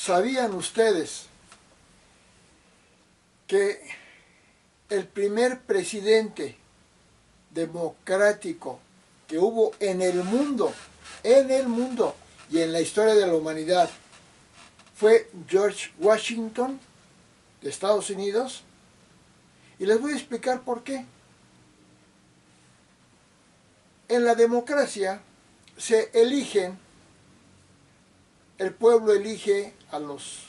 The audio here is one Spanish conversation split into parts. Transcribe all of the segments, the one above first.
¿Sabían ustedes que el primer presidente democrático que hubo en el mundo y en la historia de la humanidad fue George Washington de Estados Unidos? Y les voy a explicar por qué. En la democracia se eligen, el pueblo elige a los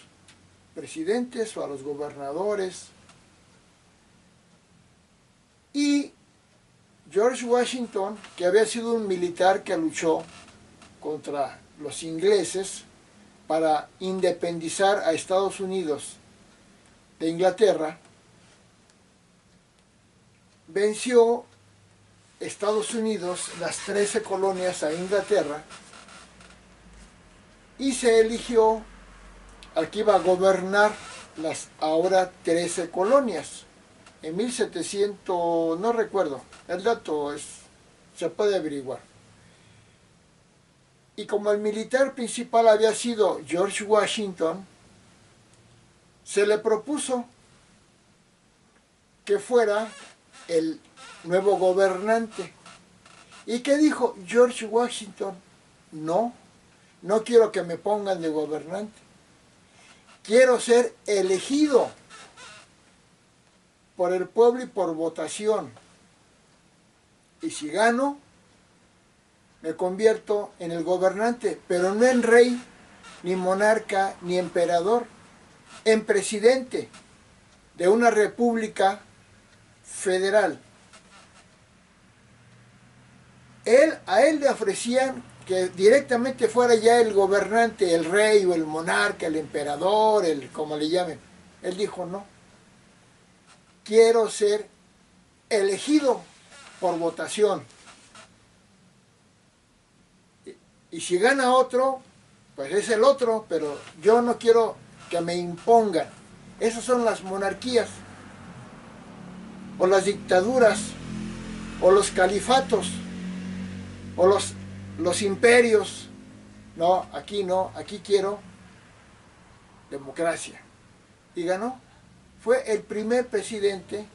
presidentes o a los gobernadores, y George Washington, que había sido un militar que luchó contra los ingleses para independizar a Estados Unidos de Inglaterra, venció Estados Unidos, las 13 colonias a Inglaterra, y se eligió al que iba a gobernar las ahora 13 colonias. En 1700, no recuerdo, el dato se puede averiguar. Y como el militar principal había sido George Washington, se le propuso que fuera el nuevo gobernante. ¿Y qué dijo George Washington? No quiero que me pongan de gobernante. Quiero ser elegido por el pueblo y por votación. Y si gano, me convierto en el gobernante, pero no en rey, ni monarca, ni emperador, en presidente de una república federal. A él le ofrecían que directamente fuera ya el gobernante, el rey o el monarca, el emperador, como le llamen. Él dijo no. Quiero ser elegido por votación. Y si gana otro, pues es el otro, pero yo no quiero que me impongan. Esas son las monarquías, o las dictaduras, o los califatos, o los imperios. No, aquí quiero democracia. Y ganó. Fue el primer presidente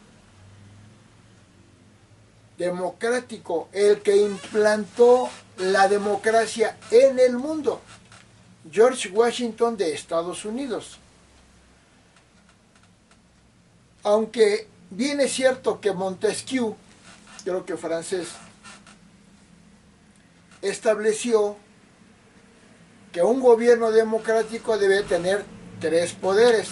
democrático, el que implantó la democracia en el mundo. George Washington de Estados Unidos. Aunque bien es cierto que Montesquieu, creo que francés, estableció que un gobierno democrático debe tener 3 poderes.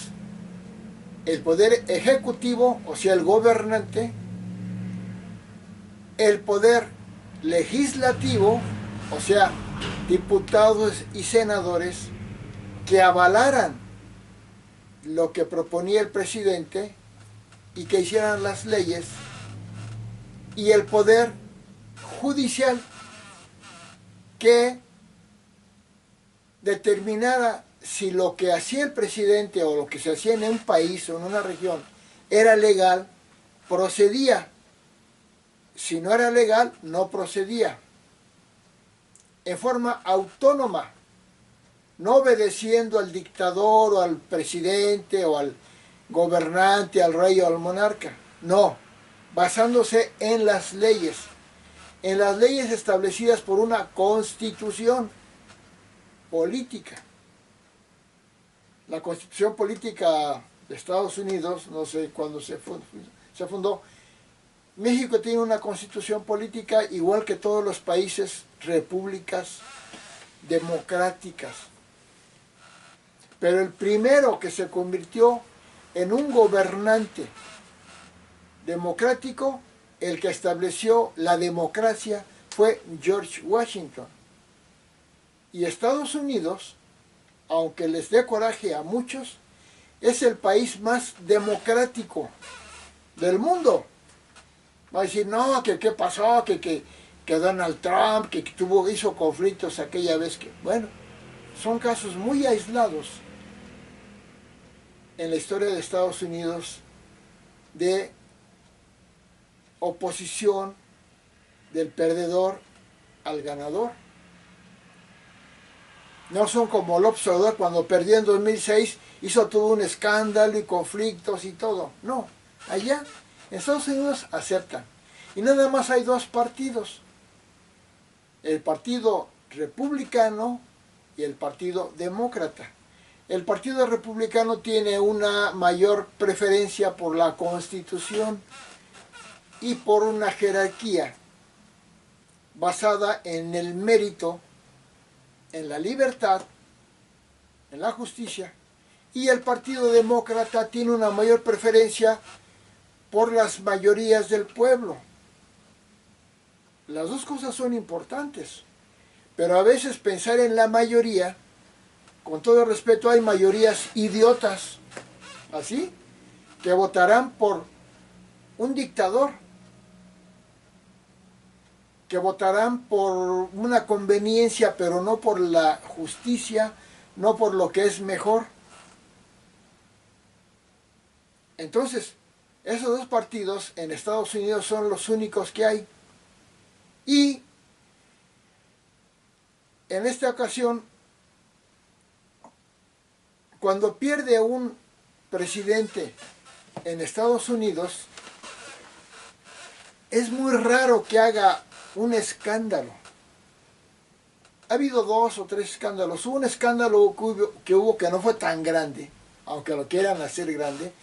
El poder ejecutivo, o sea, el gobernante, el poder legislativo, o sea, diputados y senadores que avalaran lo que proponía el presidente y que hicieran las leyes, y el poder judicial que determinara si lo que hacía el presidente o lo que se hacía en un país o en una región era legal, procedía. Si no era legal, no procedía. En forma autónoma, no obedeciendo al dictador o al presidente o al gobernante, al rey o al monarca. No, basándose en las leyes establecidas por una constitución política. La constitución política de Estados Unidos, no sé cuándo se fundó. México tiene una constitución política igual que todos los países, repúblicas democráticas. Pero el primero que se convirtió en un gobernante democrático, el que estableció la democracia, fue George Washington. Y Estados Unidos, aunque les dé coraje a muchos, es el país más democrático del mundo. Va a decir, no, que qué pasó, que Donald Trump, que hizo conflictos aquella vez que... Bueno, son casos muy aislados en la historia de Estados Unidos de oposición del perdedor al ganador. No son como López Obrador cuando perdió en 2006, hizo todo un escándalo y conflictos y todo. No, allá en Estados Unidos aceptan. Y nada más hay dos partidos, el Partido Republicano y el Partido Demócrata. El Partido Republicano tiene una mayor preferencia por la Constitución y por una jerarquía basada en el mérito, en la libertad, en la justicia, y el Partido Demócrata tiene una mayor preferencia por las mayorías del pueblo. Las dos cosas son importantes, pero a veces pensar en la mayoría, con todo respeto, hay mayorías idiotas, ¿así? Que votarán por un dictador, que votarán por una conveniencia, pero no por la justicia, no por lo que es mejor. Entonces, esos dos partidos en Estados Unidos son los únicos que hay. Y en esta ocasión, cuando pierde un presidente en Estados Unidos, es muy raro que haga un escándalo. Ha habido 2 o 3 escándalos. Hubo un escándalo que hubo que no fue tan grande, aunque lo quieran hacer grande,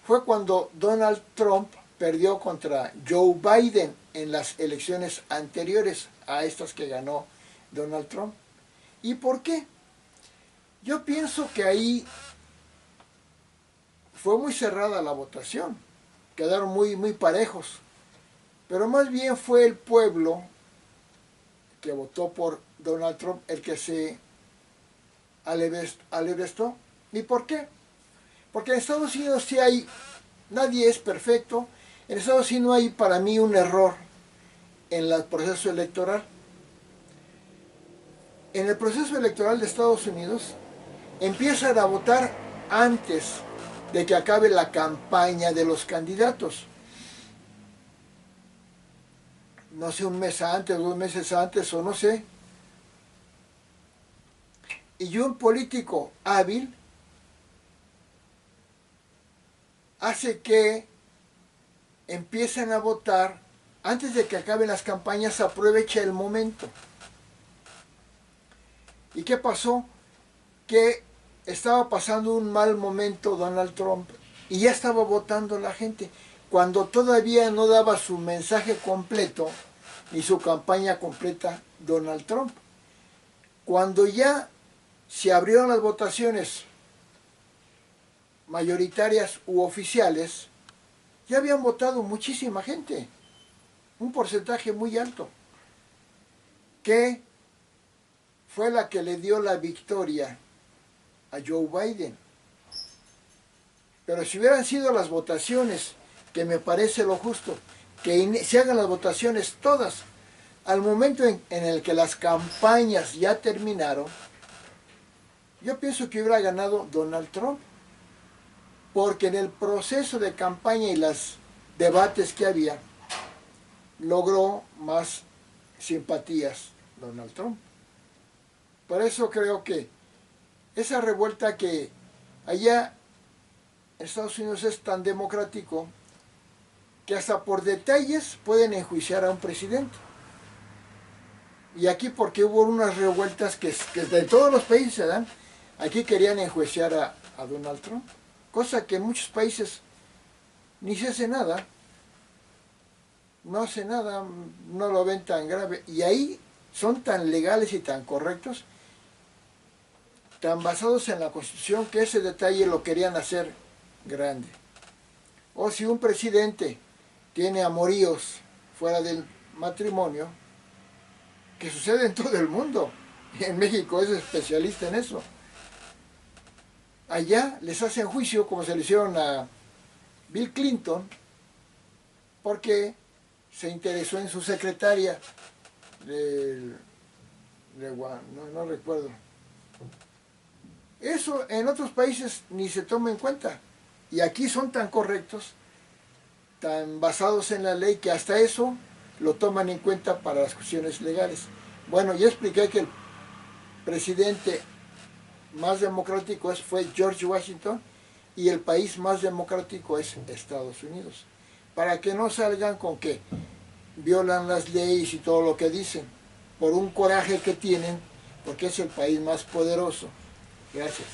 fue cuando Donald Trump perdió contra Joe Biden en las elecciones anteriores a estas que ganó Donald Trump. ¿Y por qué? Yo pienso que ahí fue muy cerrada la votación, quedaron muy parejos, pero más bien fue el pueblo que votó por Donald Trump el que se alebrestó. ¿Y por qué? Porque en Estados Unidos sí hay, nadie es perfecto, en Estados Unidos no hay para mí un error en el proceso electoral. En el proceso electoral de Estados Unidos empiezan a votar antes de que acabe la campaña de los candidatos. No sé, un mes antes, 2 meses antes o no sé. Y un político hábil hace que empiecen a votar antes de que acaben las campañas, aprovecha el momento. ¿Y qué pasó? Que estaba pasando un mal momento Donald Trump y ya estaba votando la gente, cuando todavía no daba su mensaje completo ni su campaña completa Donald Trump. Cuando ya se abrieron las votaciones mayoritarias u oficiales, ya habían votado muchísima gente, un porcentaje muy alto, que fue la que le dio la victoria a Joe Biden. Pero si hubieran sido las votaciones, que me parece lo justo, que se hagan las votaciones todas, al momento en el que las campañas ya terminaron, yo pienso que hubiera ganado Donald Trump, porque en el proceso de campaña y los debates que había, logró más simpatías Donald Trump. Por eso creo que esa revuelta que allá en Estados Unidos es tan democrático que hasta por detalles pueden enjuiciar a un presidente. Y aquí porque hubo unas revueltas que de todos los países se dan, aquí querían enjuiciar a Donald Trump, cosa que en muchos países ni se hace nada, no hace nada, no lo ven tan grave, y ahí son tan legales y tan correctos, tan basados en la Constitución, que ese detalle lo querían hacer grande. O si un presidente tiene amoríos fuera del matrimonio, que sucede en todo el mundo, y en México es especialista en eso, allá les hacen juicio como se le hicieron a Bill Clinton, porque se interesó en su secretaria, no recuerdo. Eso en otros países ni se toma en cuenta, y aquí son tan correctos, tan basados en la ley, que hasta eso lo toman en cuenta para las cuestiones legales. Bueno, ya expliqué que el presidente más democrático fue George Washington y el país más democrático es Estados Unidos. Para que no salgan con que violan las leyes y todo lo que dicen, por un coraje que tienen, porque es el país más poderoso. Gracias.